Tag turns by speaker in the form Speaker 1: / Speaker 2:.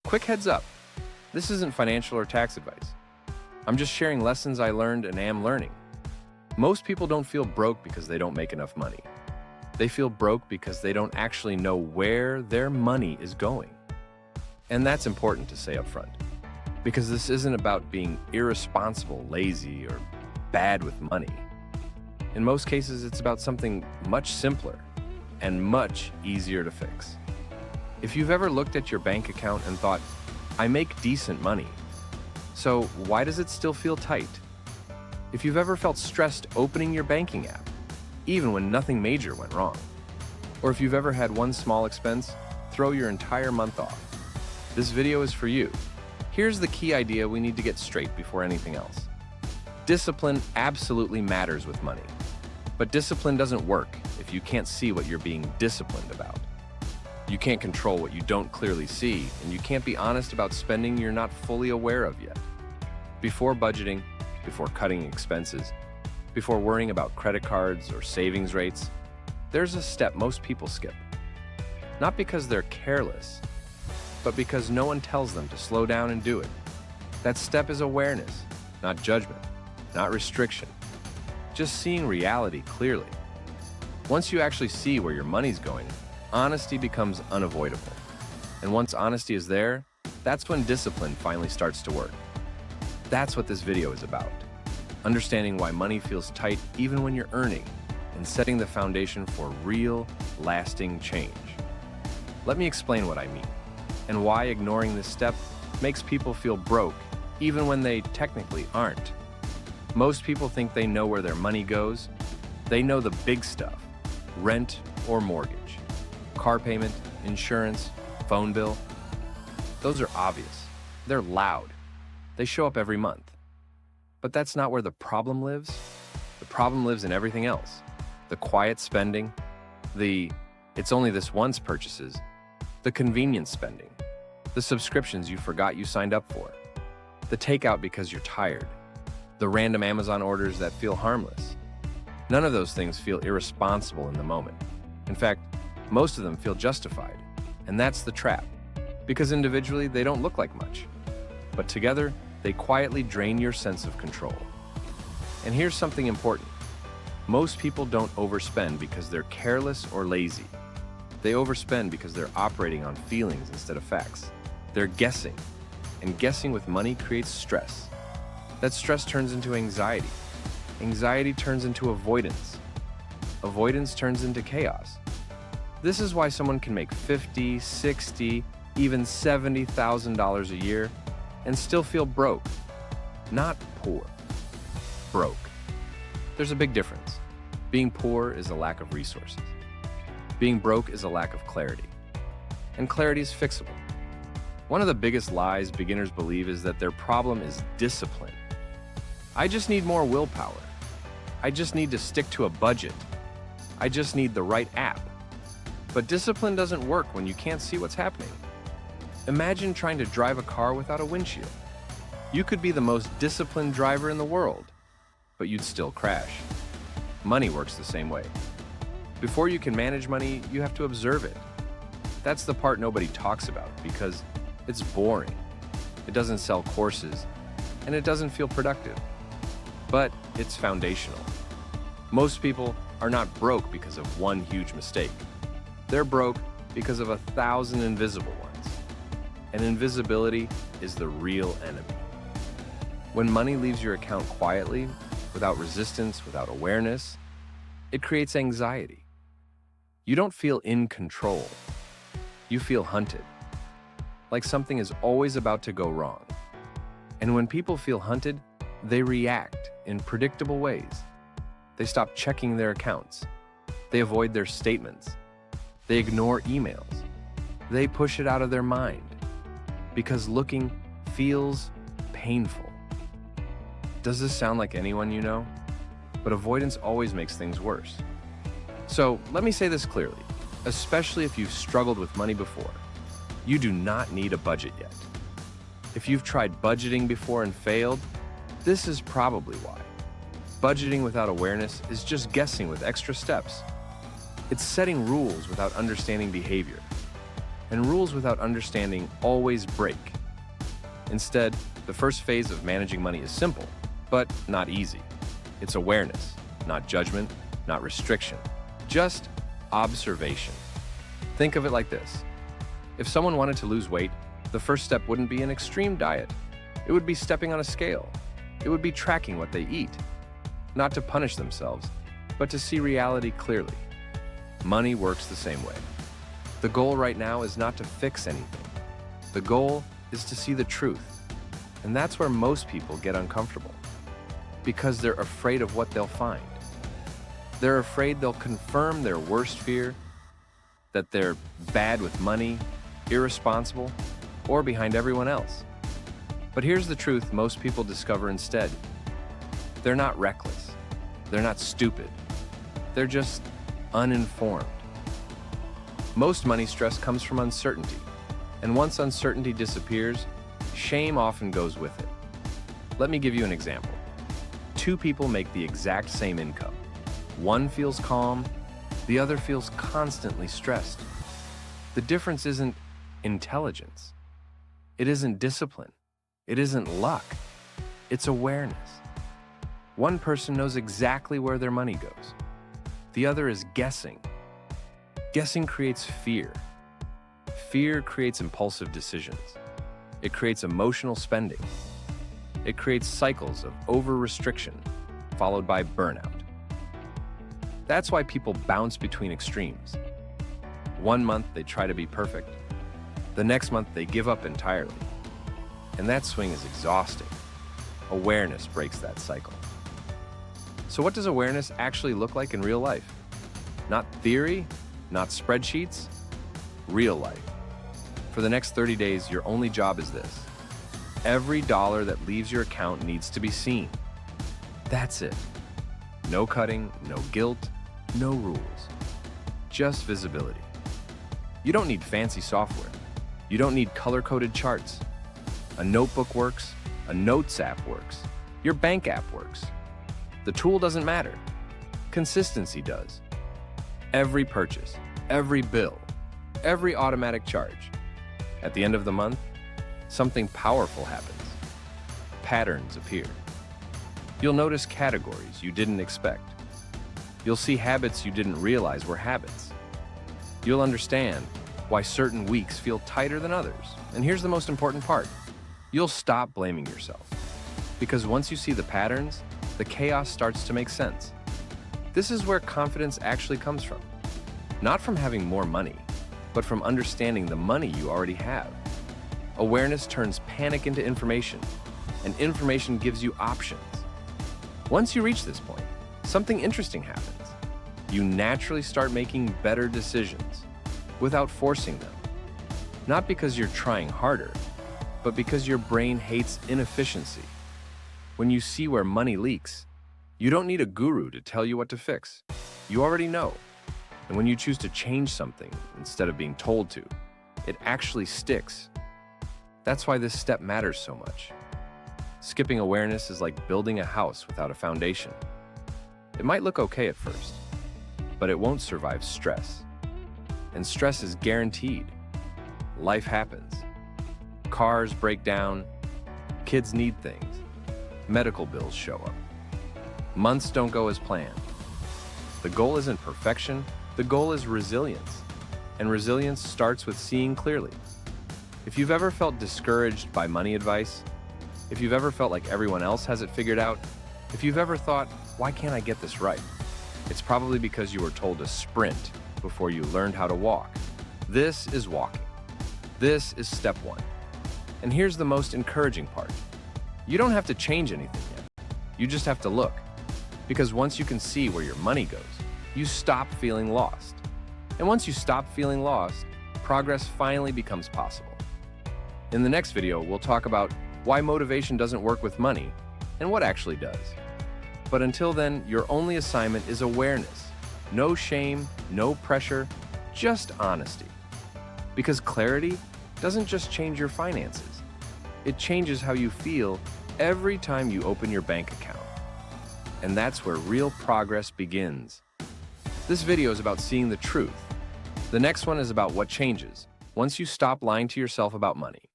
Speaker 1: Quick heads up, this isn't financial or tax advice. I'm just sharing lessons I learned and am learning. Most people don't feel broke because they don't make enough money. They feel broke because they don't actually know where their money is going. And that's important to say up front, because this isn't about being irresponsible, lazy, or bad with money. In most cases, it's about something much simpler and much easier to fix. If you've ever looked at your bank account and thought, I make decent money, so why does it still feel tight? If you've ever felt stressed opening your banking app, even when nothing major went wrong, or if you've ever had one small expense throw your entire month off, this video is for you. Here's the key idea we need to get straight before anything else. Discipline absolutely matters with money, but discipline doesn't work if you can't see what you're being disciplined about. You can't control what you don't clearly see, and you can't be honest about spending you're not fully aware of yet. Before budgeting, before cutting expenses, before worrying about credit cards or savings rates, there's a step most people skip. Not because they're careless, but because no one tells them to slow down and do it. That step is awareness, not judgment, not restriction, just seeing reality clearly. Once you actually see where your money's going, honesty becomes unavoidable. And once honesty is there, that's when discipline finally starts to work. That's what this video is about. Understanding why money feels tight even when you're earning, and setting the foundation for real, lasting change. Let me explain what I mean, and why ignoring this step makes people feel broke even when they technically aren't. Most people think they know where their money goes. They know the big stuff: rent or mortgage, car payment, insurance, phone bill. Those are obvious. They're loud. They show up every month. But that's not where the problem lives. The problem lives in everything else. The quiet spending, the it's only this once purchases, the convenience spending, the subscriptions you forgot you signed up for, the takeout because you're tired, the random Amazon orders that feel harmless. None of those things feel irresponsible in the moment. In fact, most of them feel justified. And that's the trap. Because individually, they don't look like much. But together, they quietly drain your sense of control. And here's something important. Most people don't overspend because they're careless or lazy. They overspend because they're operating on feelings instead of facts. They're guessing. And guessing with money creates stress. That stress turns into anxiety. Anxiety turns into avoidance. Avoidance turns into chaos. This is why someone can make $50,000, $60,000, even $70,000 a year and still feel broke. Not poor. Broke. There's a big difference. Being poor is a lack of resources. Being broke is a lack of clarity. And clarity is fixable. One of the biggest lies beginners believe is that their problem is discipline. I just need more willpower. I just need to stick to a budget. I just need the right app. But discipline doesn't work when you can't see what's happening. Imagine trying to drive a car without a windshield. You could be the most disciplined driver in the world, but you'd still crash. Money works the same way. Before you can manage money, you have to observe it. That's the part nobody talks about because it's boring. It doesn't sell courses, and it doesn't feel productive. But it's foundational. Most people are not broke because of one huge mistake. They're broke because of 1,000 invisible ones. And invisibility is the real enemy. When money leaves your account quietly, without resistance, without awareness, it creates anxiety. You don't feel in control. You feel hunted. Like something is always about to go wrong. And when people feel hunted, they react in predictable ways. They stop checking their accounts. They avoid their statements. They ignore emails. They push it out of their mind. Because looking feels painful. Does this sound like anyone you know? But avoidance always makes things worse. So let me say this clearly, especially if you've struggled with money before. You do not need a budget yet. If you've tried budgeting before and failed, this is probably why. Budgeting without awareness is just guessing with extra steps. It's setting rules without understanding behavior. and rules without understanding always break. Instead, the first phase of managing money is simple, but not easy. It's awareness, not judgment, not restriction, just observation. Think of it like this. If someone wanted to lose weight, the first step wouldn't be an extreme diet. It would be stepping on a scale. It would be tracking what they eat, not to punish themselves, but to see reality clearly. Money works the same way. The goal right now is not to fix anything. The goal is to see the truth. And that's where most people get uncomfortable, because they're afraid of what they'll find. They're afraid they'll confirm their worst fear, that they're bad with money, irresponsible, or behind everyone else. But here's the truth most people discover instead. They're not reckless. They're not stupid. They're just uninformed. Most money stress comes from uncertainty, and once uncertainty disappears, shame often goes with it. Let me give you an example. Two people make the exact same income. One feels calm, the other feels constantly stressed. The difference isn't intelligence. It isn't discipline. It isn't luck. It's awareness. One person knows exactly where their money goes. The other is guessing. Guessing creates fear. Fear creates impulsive decisions. It creates emotional spending. It creates cycles of over-restriction, followed by burnout. That's why people bounce between extremes. One month they try to be perfect. The next month they give up entirely. And that swing is exhausting. Awareness breaks that cycle. So what does awareness actually look like in real life? Not theory, not spreadsheets, real life. For the next 30 days, your only job is this. Every dollar that leaves your account needs to be seen. That's it. No cutting, no guilt, no rules. Just visibility. You don't need fancy software. You don't need color-coded charts. A notebook works, a notes app works, your bank app works. The tool doesn't matter. Consistency does. Every purchase, every bill, every automatic charge. At the end of the month, something powerful happens. Patterns appear. You'll notice categories you didn't expect. You'll see habits you didn't realize were habits. You'll understand why certain weeks feel tighter than others. And here's the most important part. You'll stop blaming yourself. Because once you see the patterns, the chaos starts to make sense. This is where confidence actually comes from. Not from having more money, but from understanding the money you already have. Awareness turns panic into information, and information gives you options. Once you reach this point, something interesting happens. You naturally start making better decisions without forcing them. Not because you're trying harder, but because your brain hates inefficiency. When you see where money leaks, you don't need a guru to tell you what to fix. You already know. And when you choose to change something instead of being told to, it actually sticks. That's why this step matters so much. Skipping awareness is like building a house without a foundation. It might look okay at first, but it won't survive stress. And stress is guaranteed. Life happens. Cars break down, kids need things, medical bills show up. Months don't go as planned. The goal isn't perfection, the goal is resilience. And resilience starts with seeing clearly. If you've ever felt discouraged by money advice, if you've ever felt like everyone else has it figured out, if you've ever thought, why can't I get this right? It's probably because you were told to sprint before you learned how to walk. This is walking. This is step one. And here's the most encouraging part. You don't have to change anything yet. You just have to look. Because once you can see where your money goes, you stop feeling lost. And once you stop feeling lost, progress finally becomes possible. In the next video, we'll talk about why motivation doesn't work with money and what actually does. But until then, your only assignment is awareness. No shame, no pressure, just honesty. Because clarity doesn't just change your finances. It changes how you feel every time you open your bank account. And that's where real progress begins. This video is about seeing the truth. The next one is about what changes Once you stop lying to yourself about money,